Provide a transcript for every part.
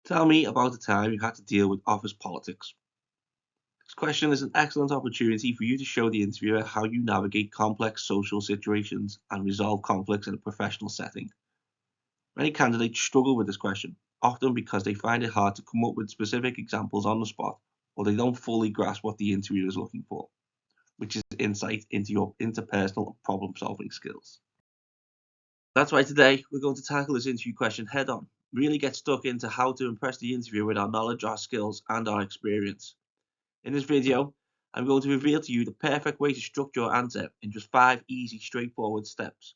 Tell me about the time you had to deal with office politics. This question is an excellent opportunity for you to show the interviewer how you navigate complex social situations and resolve conflicts in a professional setting. Many candidates struggle with this question, often because they find it hard to come up with specific examples on the spot, or they don't fully grasp what the interviewer is looking for, which is insight into your interpersonal problem solving skills. That's why today we're going to tackle this interview question head on, really get stuck into how to impress the interviewer with our knowledge, our skills, and our experience. In this video, I'm going to reveal to you the perfect way to structure your answer in just 5 easy, straightforward steps.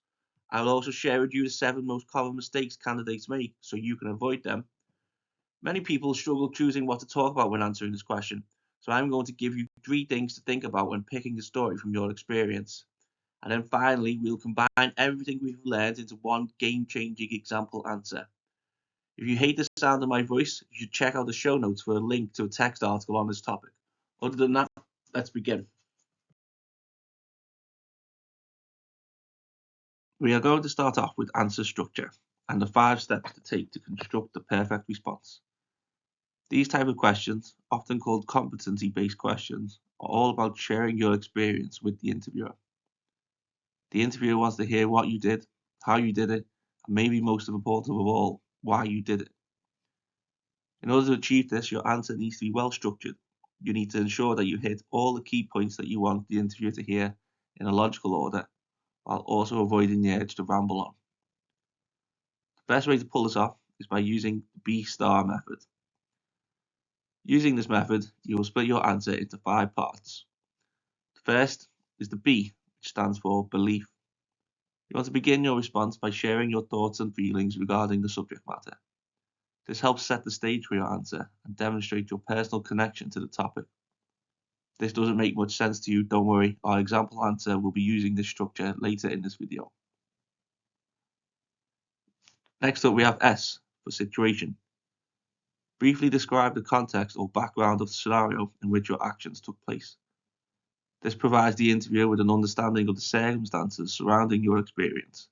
I will also share with you the 7 most common mistakes candidates make so you can avoid them. Many people struggle choosing what to talk about when answering this question, so I'm going to give you 3 things to think about when picking a story from your experience. And then finally, we'll combine everything we've learned into one game-changing example answer. If you hate the sound of my voice, you should check out the show notes for a link to a text article on this topic. Other than that, let's begin. We are going to start off with answer structure and the 5 steps to take to construct the perfect response. These type of questions, often called competency-based questions, are all about sharing your experience with the interviewer. The interviewer wants to hear what you did, how you did it, and maybe most important of all, why you did it. In order to achieve this, your answer needs to be well structured. You need to ensure that you hit all the key points that you want the interviewer to hear in a logical order, while also avoiding the urge to ramble on. The best way to pull this off is by using the B-star method. Using this method, you will split your answer into 5 parts. The first is the B, which stands for belief. You want to begin your response by sharing your thoughts and feelings regarding the subject matter. This helps set the stage for your answer and demonstrate your personal connection to the topic. If this doesn't make much sense to you, don't worry, our example answer will be using this structure later in this video. Next up, we have S for situation. Briefly describe the context or background of the scenario in which your actions took place. This provides the interviewer with an understanding of the circumstances surrounding your experience.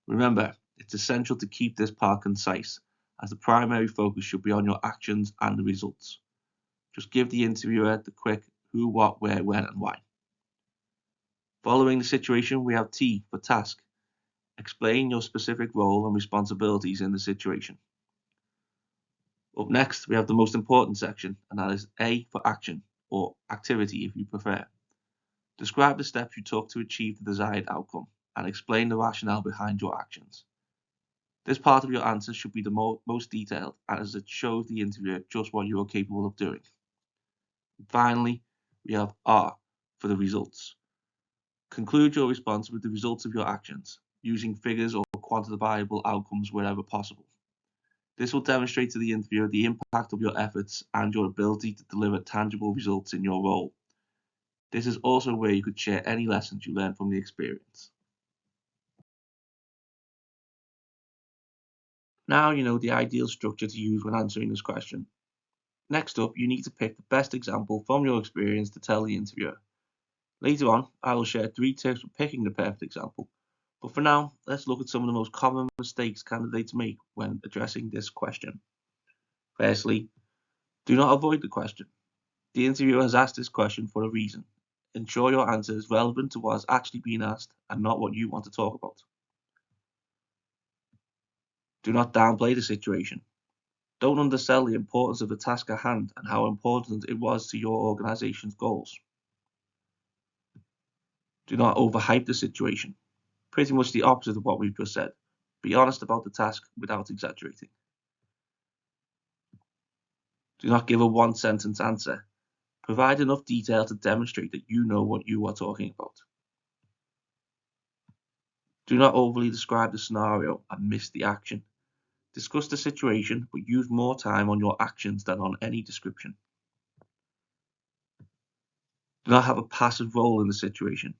Remember, it's essential to keep this part concise, as the primary focus should be on your actions and the results. Just give the interviewer the quick who, what, where, when, and why. Following the situation, we have T for task. Explain your specific role and responsibilities in the situation. Up next, we have the most important section, and that is A for action, or activity if you prefer. Describe the steps you took to achieve the desired outcome, and explain the rationale behind your actions. This part of your answer should be the most detailed, as it shows the interviewer just what you are capable of doing. And finally, we have R for the results. Conclude your response with the results of your actions, using figures or quantifiable outcomes wherever possible. This will demonstrate to the interviewer the impact of your efforts and your ability to deliver tangible results in your role. This is also where you could share any lessons you learned from the experience. Now you know the ideal structure to use when answering this question. Next up, you need to pick the best example from your experience to tell the interviewer. Later on, I will share 3 tips for picking the perfect example. But for now, let's look at some of the most common mistakes candidates make when addressing this question. Firstly, do not avoid the question. The interviewer has asked this question for a reason. Ensure your answer is relevant to what is actually being asked and not what you want to talk about. Do not downplay the situation. Don't undersell the importance of the task at hand and how important it was to your organization's goals. Do not overhype the situation. Pretty much the opposite of what we've just said. Be honest about the task without exaggerating. Do not give a one-sentence answer. Provide enough detail to demonstrate that you know what you are talking about. Do not overly describe the scenario and miss the action. Discuss the situation, but use more time on your actions than on any description. Do not have a passive role in the situation.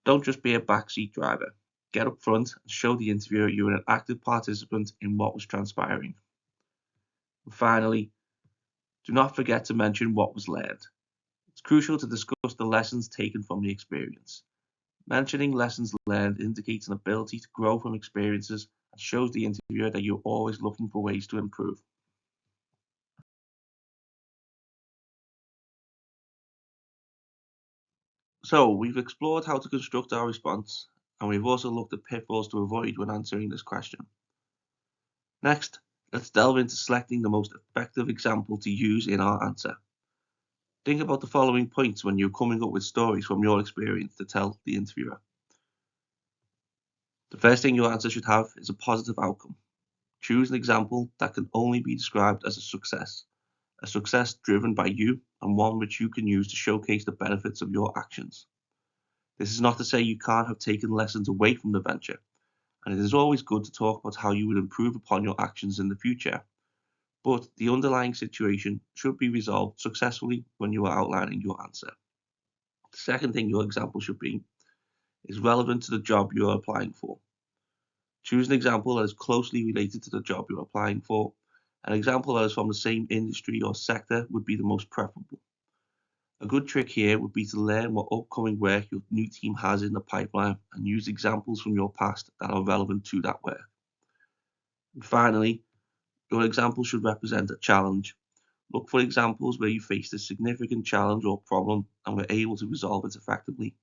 Don't just be a backseat driver. Get up front and show the interviewer you are an active participant in what was transpiring. And finally, do not forget to mention what was learned. It's crucial to discuss the lessons taken from the experience. Mentioning lessons learned indicates an ability to grow from experiences and shows the interviewer that you're always looking for ways to improve. So we've explored how to construct our response, and we've also looked at pitfalls to avoid when answering this question. Next, let's delve into selecting the most effective example to use in our answer. Think about the following points when you're coming up with stories from your experience to tell the interviewer. The first thing your answer should have is a positive outcome. Choose an example that can only be described as a success driven by you and one which you can use to showcase the benefits of your actions. This is not to say you can't have taken lessons away from the venture, and it is always good to talk about how you would improve upon your actions in the future, but the underlying situation should be resolved successfully when you are outlining your answer. The second thing your example should be is relevant to the job you are applying for. Choose an example that is closely related to the job you're applying for. An example that is from the same industry or sector would be the most preferable. A good trick here would be to learn what upcoming work your new team has in the pipeline and use examples from your past that are relevant to that work. And finally, your example should represent a challenge. Look for examples where you faced a significant challenge or problem and were able to resolve it effectively.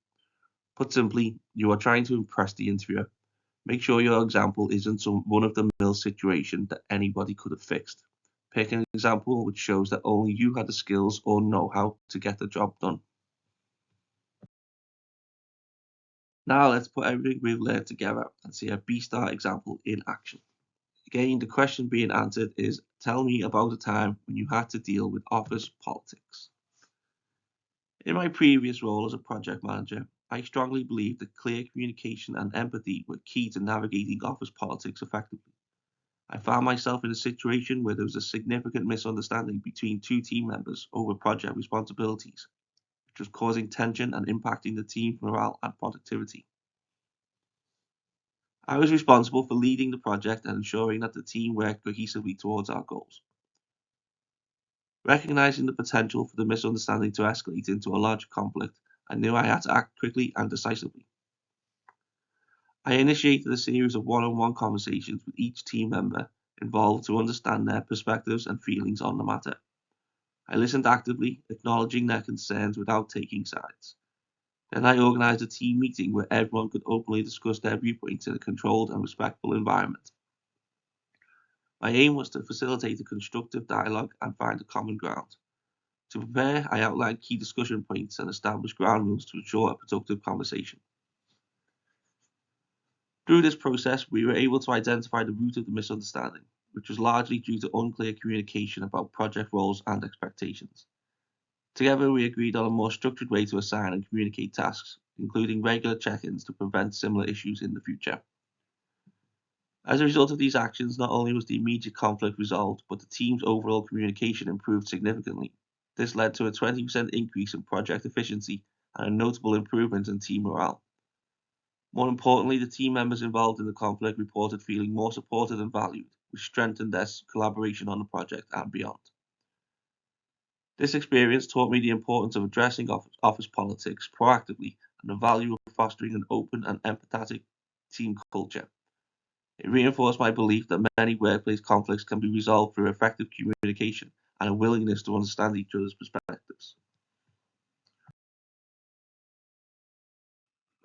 Put simply, you are trying to impress the interviewer. Make sure your example isn't some run-of-the-mill situation that anybody could have fixed. Pick an example which shows that only you had the skills or know-how to get the job done. Now let's put everything we've learned together and see a B-Star example in action. Again, the question being answered is, tell me about a time when you had to deal with office politics. In my previous role as a project manager, I strongly believed that clear communication and empathy were key to navigating office politics effectively. I found myself in a situation where there was a significant misunderstanding between two team members over project responsibilities, which was causing tension and impacting the team's morale and productivity. I was responsible for leading the project and ensuring that the team worked cohesively towards our goals. Recognizing the potential for the misunderstanding to escalate into a larger conflict, I knew I had to act quickly and decisively. I initiated a series of one-on-one conversations with each team member involved to understand their perspectives and feelings on the matter. I listened actively, acknowledging their concerns without taking sides. Then I organized a team meeting where everyone could openly discuss their viewpoints in a controlled and respectful environment. My aim was to facilitate a constructive dialogue and find a common ground. To prepare, I outlined key discussion points and established ground rules to ensure a productive conversation. Through this process, we were able to identify the root of the misunderstanding, which was largely due to unclear communication about project roles and expectations. Together, we agreed on a more structured way to assign and communicate tasks, including regular check-ins to prevent similar issues in the future. As a result of these actions, not only was the immediate conflict resolved, but the team's overall communication improved significantly. This led to a 20% increase in project efficiency and a notable improvement in team morale. More importantly, the team members involved in the conflict reported feeling more supported and valued, which strengthened their collaboration on the project and beyond. This experience taught me the importance of addressing office politics proactively and the value of fostering an open and empathetic team culture. It reinforced my belief that many workplace conflicts can be resolved through effective communication and a willingness to understand each other's perspectives.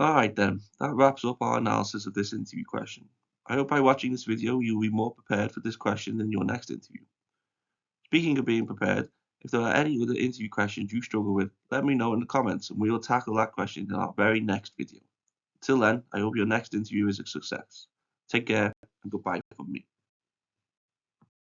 Alright then, that wraps up our analysis of this interview question. I hope by watching this video you will be more prepared for this question in your next interview. Speaking of being prepared, if there are any other interview questions you struggle with, let me know in the comments and we will tackle that question in our very next video. Until then, I hope your next interview is a success. Take care and goodbye from me.